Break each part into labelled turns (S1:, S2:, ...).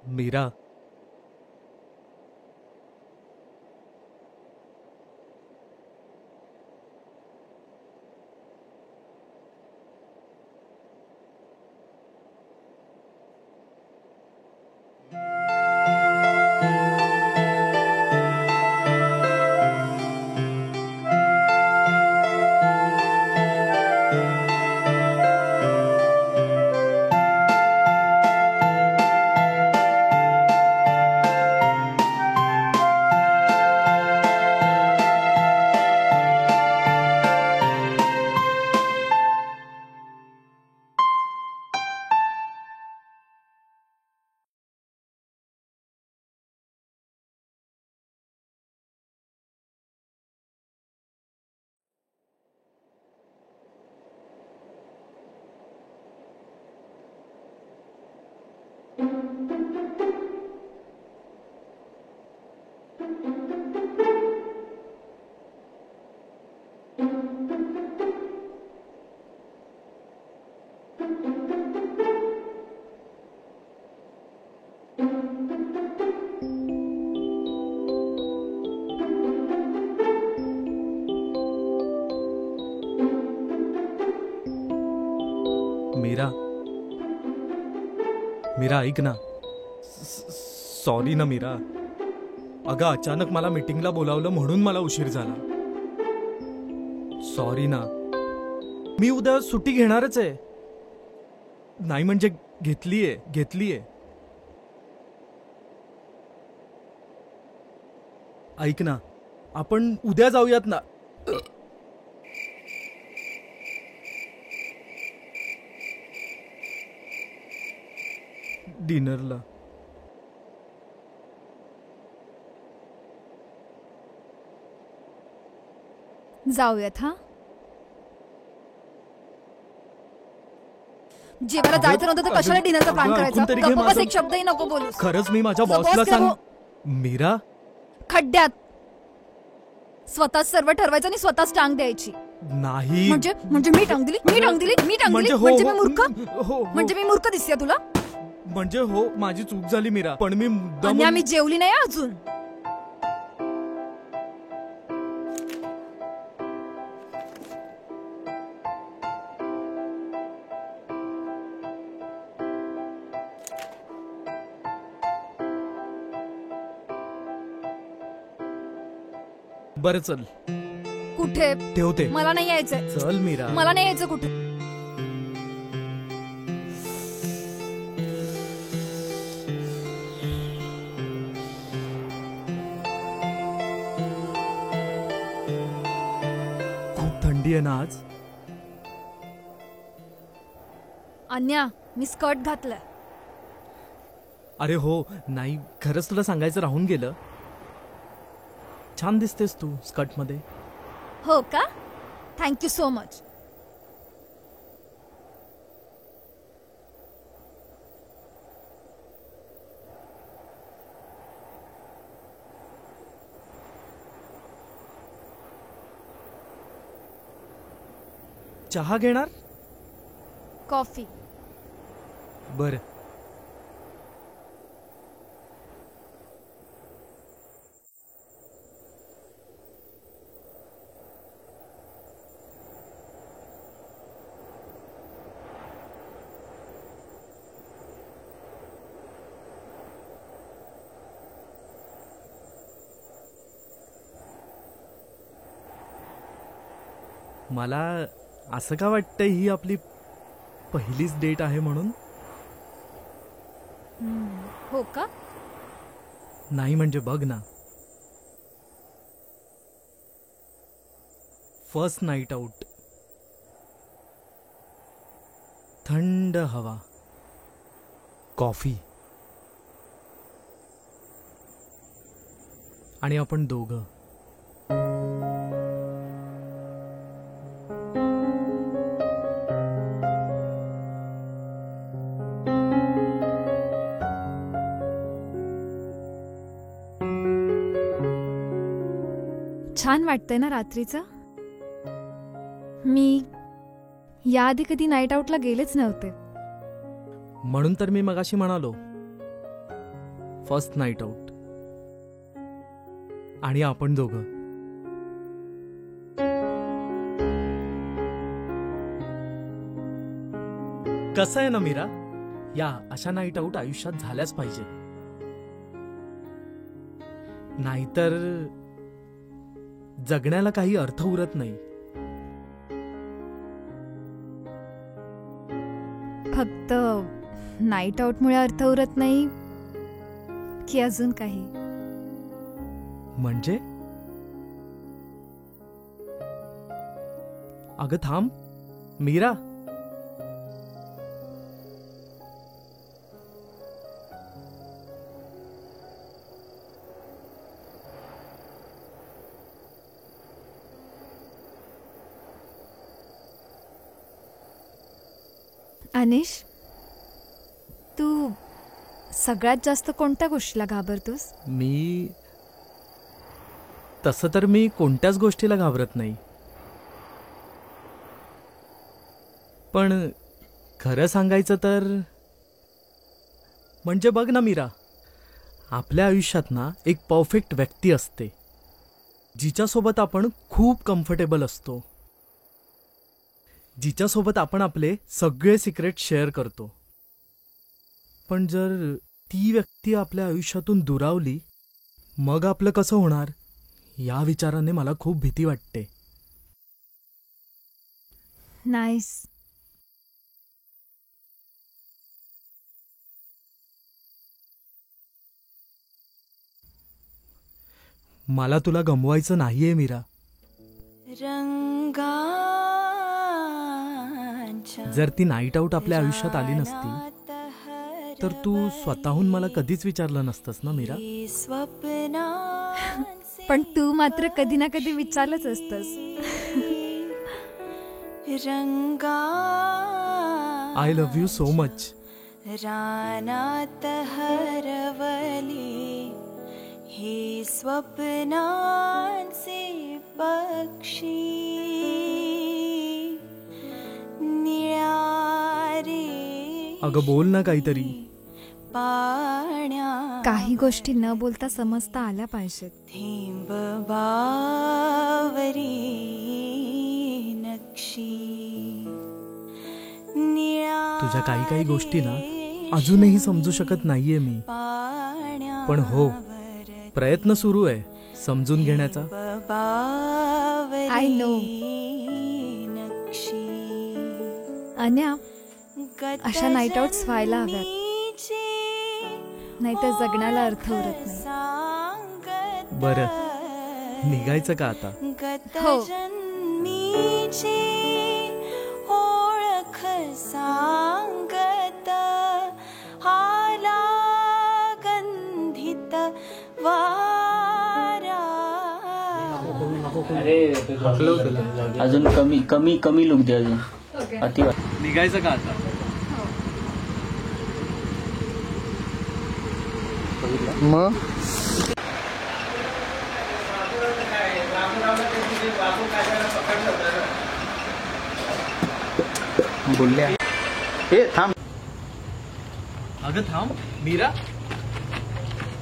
S1: मीरा, मीरा, मीरा ऐक ना. सॉरी ना मीरा. अगं अचानक मला मीटिंगला बोलावलं म्हणून मला उशीर झाला. सॉरी ना. मी उद्या सुट्टी घेणारच आहे. नाही म्हणजे घेतलीये. ऐक ना, आपण उद्या जाऊयात ना. डिनरला.
S2: जाऊयात. हा, जेवायला जायचं नव्हतं तर कशाला डिनरचा प्लॅन करायचा? गप्प बस, एक शब्दही नको बोलूस.
S1: खरंच मी माझ्या बॉसला सांग. मीरा,
S2: खड्ड्यात. स्वतःच सर्व ठरवायचं आणि स्वतःच टांग द्यायची.
S1: नाही
S2: म्हणजे मी टांग दिली. म्हणजे मी मूर्ख दिसते तुला?
S1: म्हणजे हो, माझी चूक झाली मीरा, पण मी मुद्दाम.
S2: मी जेवली नाही अजून.
S1: बरं चल.
S2: कुठे?
S1: ठेवते.
S2: मला नाही यायचंय.
S1: चल मीरा.
S2: मला नाही यायचं कुठे.
S1: खूप थंडी आहे ना आज.
S2: अन्या, मी स्कर्ट घातलंय.
S1: अरे हो, नाही खरंच तुला सांगायचं राहून गेलं. छान दिसतेस तू स्कर्ट मध्ये.
S2: हो का? Thank you so much.
S1: चहा घेणार?
S2: कॉफी.
S1: बरं. मला असं का वाटतंय ही आपली पहिलीच डेट आहे म्हणून.
S2: हो का?
S1: नाही म्हणजे बघ ना, फर्स्ट नाईट आउट, थंड हवा, कॉफी आणि आपण दोघं.
S2: छान वाटतंय ना रात्रीचं? मी याआधी कधी नाईट आउटला गेलेच नव्हते.
S1: म्हणून तर मी मगाशी म्हणालो फर्स्ट नाईट आउट. आणि आपण दोघं. कसं आहे ना मीरा, या अशा नाईट आउट आयुष्यात झाल्याच पाहिजे. नाहीतर जगण्याला काही अर्थ उरत नाही.
S2: फक्त नाईट आउटमुळे अर्थ उरत नाही की अजून काही?
S1: म्हणजे अगं थांब मीरा.
S2: अनिश, तू सगळ्यात जास्त कोणत्या गोष्टीला घाबरतोस?
S1: तसं तर मी कोणत्याच गोष्टीला घाबरत नाही. पण खरं सांगायचं तर म्हणजे बघ ना मीरा, आपल्या आयुष्यात ना एक परफेक्ट व्यक्ती असते जिच्यासोबत आपण खूप कम्फर्टेबल असतो, जिच्यासोबत आपण आपले सगळे सिक्रेट शेअर करतो. पण जर ती व्यक्ती आपल्या आयुष्यातून दुरावली मग आपलं कसं होणार या विचाराने मला खूप भीती वाटते.
S2: नाईस.
S1: मला तुला गमवायचं नाहीये मीरा. जर ती नाईट आउट आपल्या आयुष्यात आली नसती तर तू स्वतःहून मला कधीच विचारलं नसतंस ना मीरा.
S2: पण तू मात्र कधी ना कधी विचारलंच असतंस.
S1: I love you so much.
S3: रानात हरवली हे स्वप्नांचे पक्षी निळारे.
S1: अगं बोल ना काहीतरी.
S3: पाण्या
S2: काही गोष्टी न बोलता समजता आल्या पाहिजेत.
S3: थेंब बावरी नक्षी निळा.
S1: तुझ्या काही काही गोष्टी ना अजूनही समजू शकत नाहीये मी. पण हो, प्रयत्न सुरू आहे समजून घेण्याचा.
S2: I know. अन्या, अशा नाईट आउट्स व्हायला हव्यात, नाहीतर जगण्याला अर्थ उरत नाही.
S1: बरं, निघायचं का आता?
S2: हो.
S3: ओळख सांगत हाला गंधित वारा.
S4: अजून कमी कमी कमी लुक दे अजून. अति
S1: निघायचं का आता?
S4: मग बोलल्या हे थांब.
S1: अगं थांब मीरा.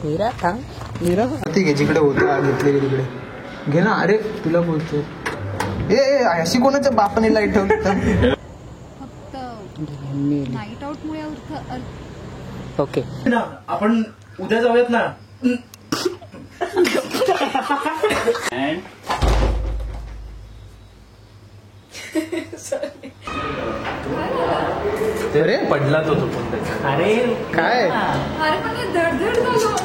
S4: मीरा थांब. मीरा ठीक आहे, जिकडे होते घेतलेली तिकडे घे ना. अरे तुला बोलतो ए अशी कोणाच्या बापाने लाईट ठेवली.
S2: फक्त नाईट आउट मुळे
S4: ओके
S1: आपण उद्या जाऊयात ना.
S4: अरे
S1: पडला तो पण त्याचा.
S4: अरे काय
S2: अरे पण धडधड झालो.